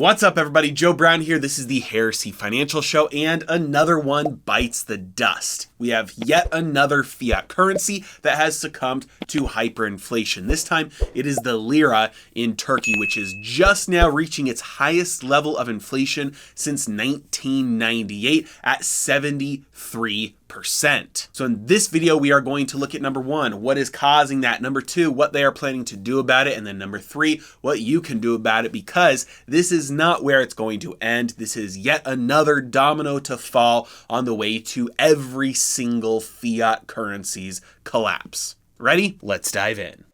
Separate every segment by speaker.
Speaker 1: What's up, everybody? Joe Brown here. This is the Heresy Financial Show, and another one bites the dust. We have yet another fiat currency that has succumbed to hyperinflation. This time, it is the lira in Turkey, which is just now reaching its highest level of inflation since 1998 at 73%. So in this video, we are going to look at number one, what is causing that? Number two, what they are planning to do about it. And then number three, what you can do about it, because this is not where it's going to end. This is yet another domino to fall on the way to every single fiat currency's collapse. Ready? Let's dive in.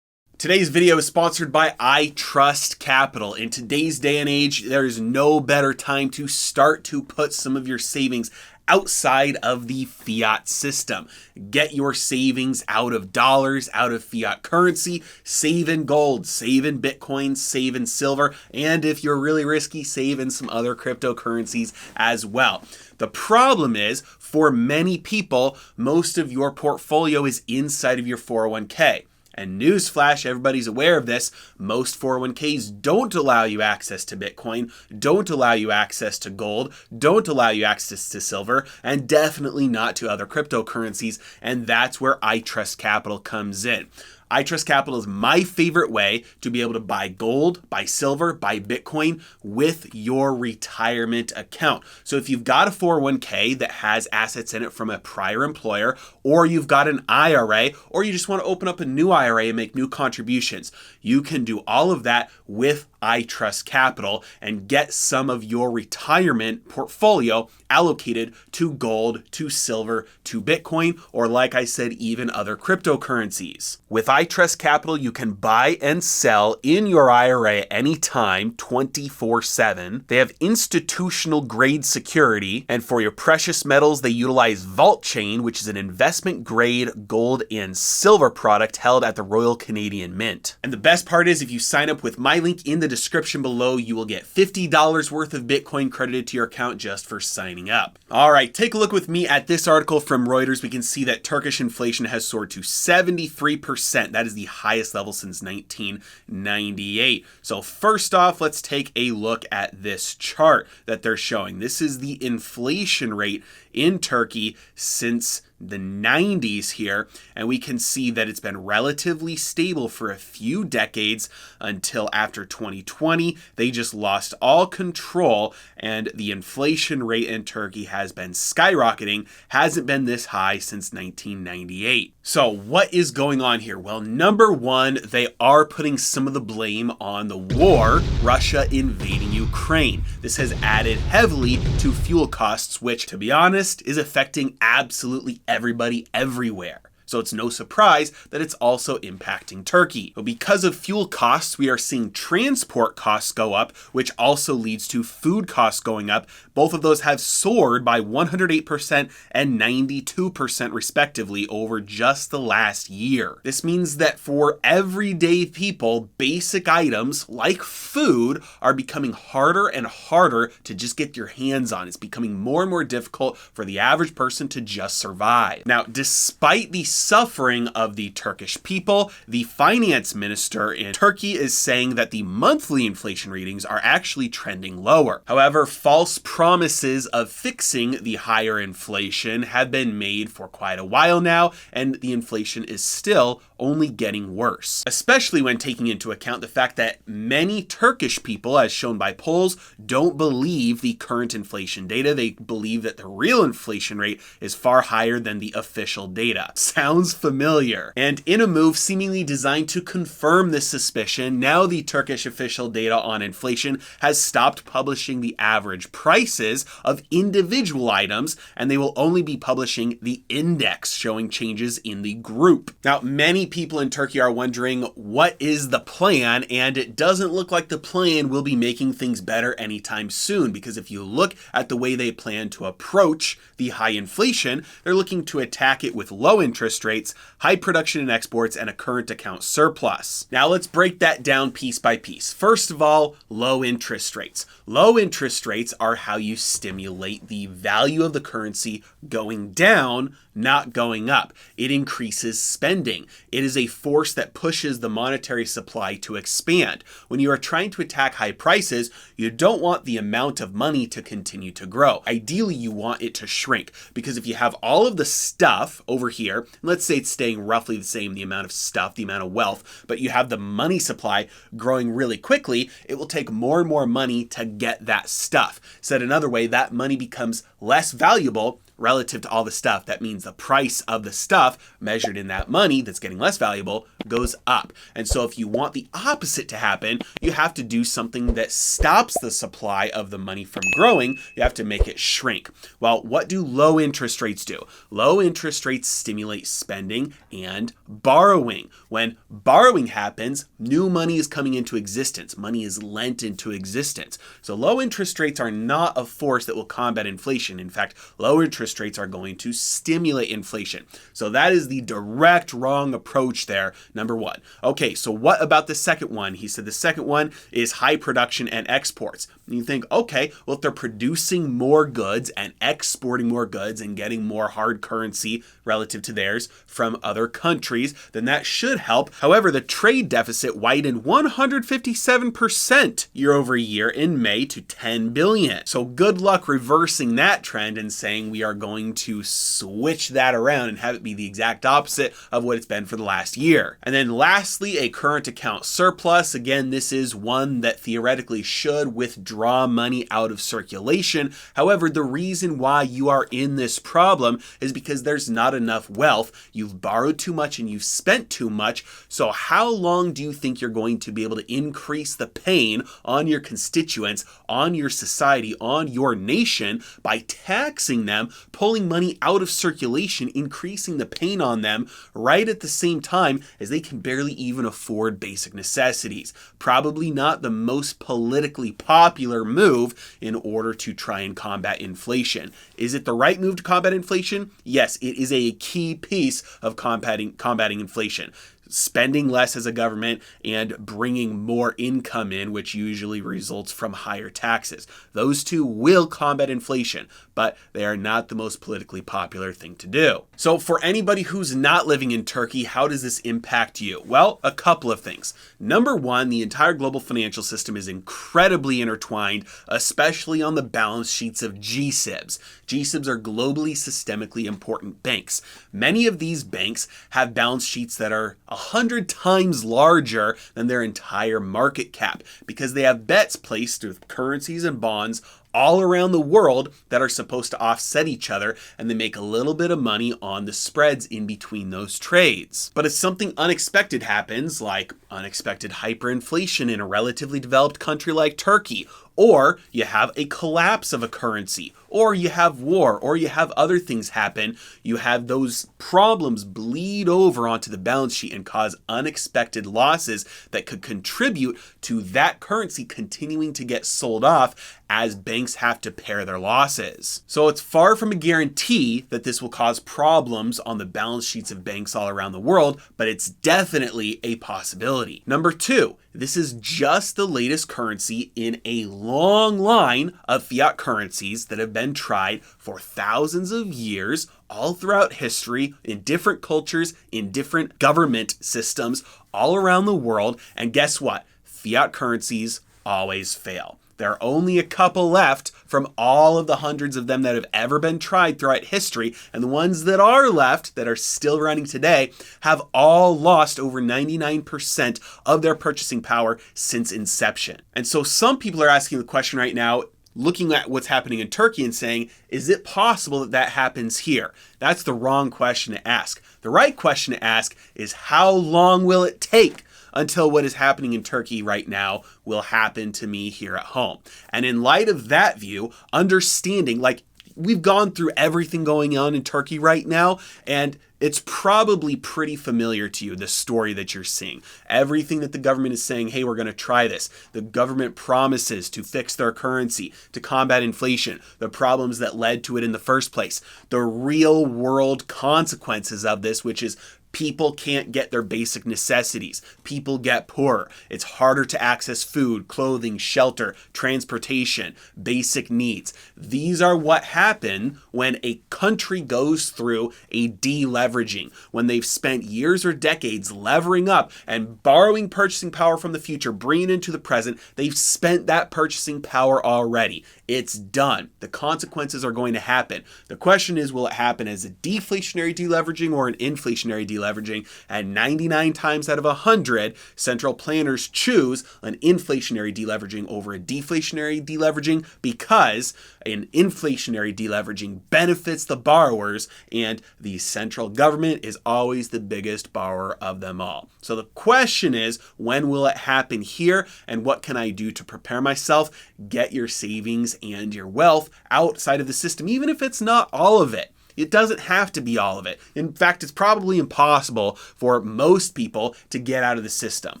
Speaker 1: Today's video is sponsored by I Trust Capital. In today's day and age, there is no better time to start to put some of your savings outside of the fiat system. Get your savings out of dollars, out of fiat currency, save in gold, save in Bitcoin, save in silver, and if you're really risky, save in some other cryptocurrencies as well. The problem is, for many people, most of your portfolio is inside of your 401k. And newsflash, everybody's aware of this, most 401ks don't allow you access to Bitcoin, don't allow you access to gold, don't allow you access to silver, and definitely not to other cryptocurrencies. And that's where I Trust Capital comes in. I Trust Capital is my favorite way to be able to buy gold, buy silver, buy Bitcoin with your retirement account. So if you've got a 401k that has assets in it from a prior employer, or you've got an IRA, or you just want to open up a new IRA and make new contributions, you can do all of that with I Trust Capital and get some of your retirement portfolio allocated to gold, to silver, to Bitcoin, or like I said, even other cryptocurrencies. With I Trust Capital, you can buy and sell in your IRA anytime, 24/7. They have institutional grade security, and for your precious metals, they utilize Vault Chain, which is an investment grade gold and silver product held at the Royal Canadian Mint. And the best part is, if you sign up with my link in the description below, you will get $50 worth of Bitcoin credited to your account just for signing up. All right, take a look with me at this article from Reuters. We can see that Turkish inflation has soared to 73%. That is the highest level since 1998. So first off, let's take a look at this chart that they're showing. This is the inflation rate in Turkey since the 90s here, and we can see that it's been relatively stable for a few decades until after 2020. They just lost all control, and the inflation rate in Turkey has been skyrocketing, hasn't been this high since 1998. So what is going on here? Well, number one, they are putting some of the blame on the war, Russia invading Ukraine. This has added heavily to fuel costs, which, to be honest, is affecting absolutely everybody everywhere. So it's no surprise that it's also impacting Turkey. But because of fuel costs, we are seeing transport costs go up, which also leads to food costs going up. Both of those have soared by 108% and 92% respectively over just the last year. This means that for everyday people, basic items like food are becoming harder and harder to just get your hands on. It's becoming more and more difficult for the average person to just survive. Now, despite the suffering of the Turkish people, the finance minister in Turkey is saying that the monthly inflation readings are actually trending lower. However, false promises of fixing the higher inflation have been made for quite a while now, and the inflation is still only getting worse, especially when taking into account the fact that many Turkish people, as shown by polls, don't believe the current inflation data. They believe that the real inflation rate is far higher than the official data. Sounds familiar. And in a move seemingly designed to confirm this suspicion, now the Turkish official data on inflation has stopped publishing the average prices of individual items, and they will only be publishing the index showing changes in the group. Now, many people in Turkey are wondering, what is the plan? And it doesn't look like the plan will be making things better anytime soon, because if you look at the way they plan to approach the high inflation, they're looking to attack it with low interest rates, high production and exports, and a current account surplus. Now let's break that down piece by piece. First of all, low interest rates. Low interest rates are how you stimulate the value of the currency going down, not going up. It increases spending. It is a force that pushes the monetary supply to expand. When you are trying to attack high prices, you don't want the amount of money to continue to grow. Ideally, you want it to shrink, because if you have all of the stuff over here, let's say it's staying roughly the same, the amount of stuff, the amount of wealth, but you have the money supply growing really quickly, it will take more and more money to get that stuff. Said another way, that money becomes less valuable relative to all the stuff. That means the price of the stuff measured in that money that's getting less valuable goes up. And so if you want the opposite to happen, you have to do something that stops the supply of the money from growing. You have to make it shrink. Well, what do low interest rates do? Low interest rates stimulate spending and borrowing. When borrowing happens, new money is coming into existence. Money is lent into existence. So low interest rates are not a force that will combat inflation. In fact, low interest rates are going to stimulate inflation. So that is the direct wrong approach there, number one. Okay, so what about the second one? He said the second one is high production and exports. And you think, okay, well, if they're producing more goods and exporting more goods and getting more hard currency relative to theirs from other countries, then that should help. However, the trade deficit widened 157% year over year in May to 10 billion. So good luck reversing that trend and saying we are going to switch that around and have it be the exact opposite of what it's been for the last year. And then lastly, a current account surplus. Again, this is one that theoretically should withdraw money out of circulation. However, the reason why you are in this problem is because there's not enough wealth. You've borrowed too much and you've spent too much. So how long do you think you're going to be able to increase the pain on your constituents, on your society, on your nation by taxing them, pulling money out of circulation, increasing the pain on them right at the same time as they can barely even afford basic necessities? Probably not the most politically popular move in order to try and combat inflation. Is it the right move to combat inflation? Yes, it is a key piece of combating inflation. Spending less as a government and bringing more income in, which usually results from higher taxes. Those two will combat inflation, but they are not the most politically popular thing to do. So for anybody who's not living in Turkey, how does this impact you? Well, a couple of things. Number one, the entire global financial system is incredibly intertwined, especially on the balance sheets of GSIBs. GSIBs are globally systemically important banks. Many of these banks have balance sheets that are 100 times larger than their entire market cap because they have bets placed with currencies and bonds all around the world that are supposed to offset each other, and they make a little bit of money on the spreads in between those trades. But if something unexpected happens, like unexpected hyperinflation in a relatively developed country like Turkey, or you have a collapse of a currency, or you have war, or you have other things happen, you have those problems bleed over onto the balance sheet and cause unexpected losses that could contribute to that currency continuing to get sold off as banks have to pare their losses. So it's far from a guarantee that this will cause problems on the balance sheets of banks all around the world, but it's definitely a possibility. Number two, this is just the latest currency in a long line of fiat currencies that have been tried for thousands of years all throughout history in different cultures, in different government systems all around the world. And guess what? Fiat currencies always fail. There are only a couple left from all of the hundreds of them that have ever been tried throughout history, and the ones that are left that are still running today have all lost over 99% of their purchasing power since inception. And so some people are asking the question right now, looking at what's happening in Turkey and saying, is it possible that that happens here? That's the wrong question to ask. The right question to ask is, how long will it take until what is happening in Turkey right now will happen to me here at home? And in light of that view, understanding, like, we've gone through everything going on in Turkey right now, and it's probably pretty familiar to you, the story that you're seeing. Everything that the government is saying, hey, we're going to try this. The government promises to fix their currency, to combat inflation, the problems that led to it in the first place, the real world consequences of this, which is People can't get their basic necessities. People get poorer. It's harder to access food, clothing, shelter, transportation, basic needs. These are what happen when a country goes through a deleveraging, when they've spent years or decades levering up and borrowing purchasing power from the future, bringing it into the present. They've spent that purchasing power already. It's done. The consequences are going to happen. The question is, will it happen as a deflationary deleveraging or an inflationary deleveraging? And 99 times out of 100, central planners choose an inflationary deleveraging over a deflationary deleveraging because an inflationary deleveraging benefits the borrowers, and the central government is always the biggest borrower of them all. So the question is, when will it happen here, and what can I do to prepare myself? Get your savings and your wealth outside of the system, even if it's not all of it. It doesn't have to be all of it. In fact, it's probably impossible for most people to get out of the system.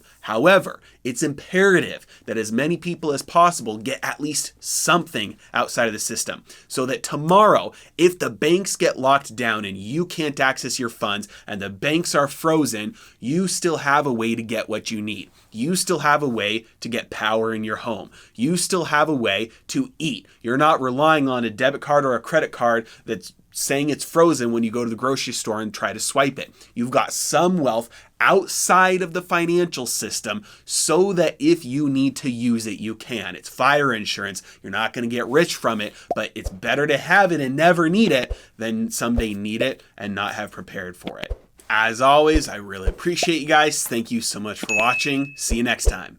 Speaker 1: However, it's imperative that as many people as possible get at least something outside of the system, so that tomorrow, if the banks get locked down and you can't access your funds and the banks are frozen, you still have a way to get what you need. You still have a way to get power in your home. You still have a way to eat. You're not relying on a debit card or a credit card that's saying it's frozen when you go to the grocery store and try to swipe it. You've got some wealth outside of the financial system so that if you need to use it, you can. It's fire insurance. You're not going to get rich from it, but it's better to have it and never need it than someday need it and not have prepared for it. As always, I really appreciate you guys. Thank you so much for watching. See you next time.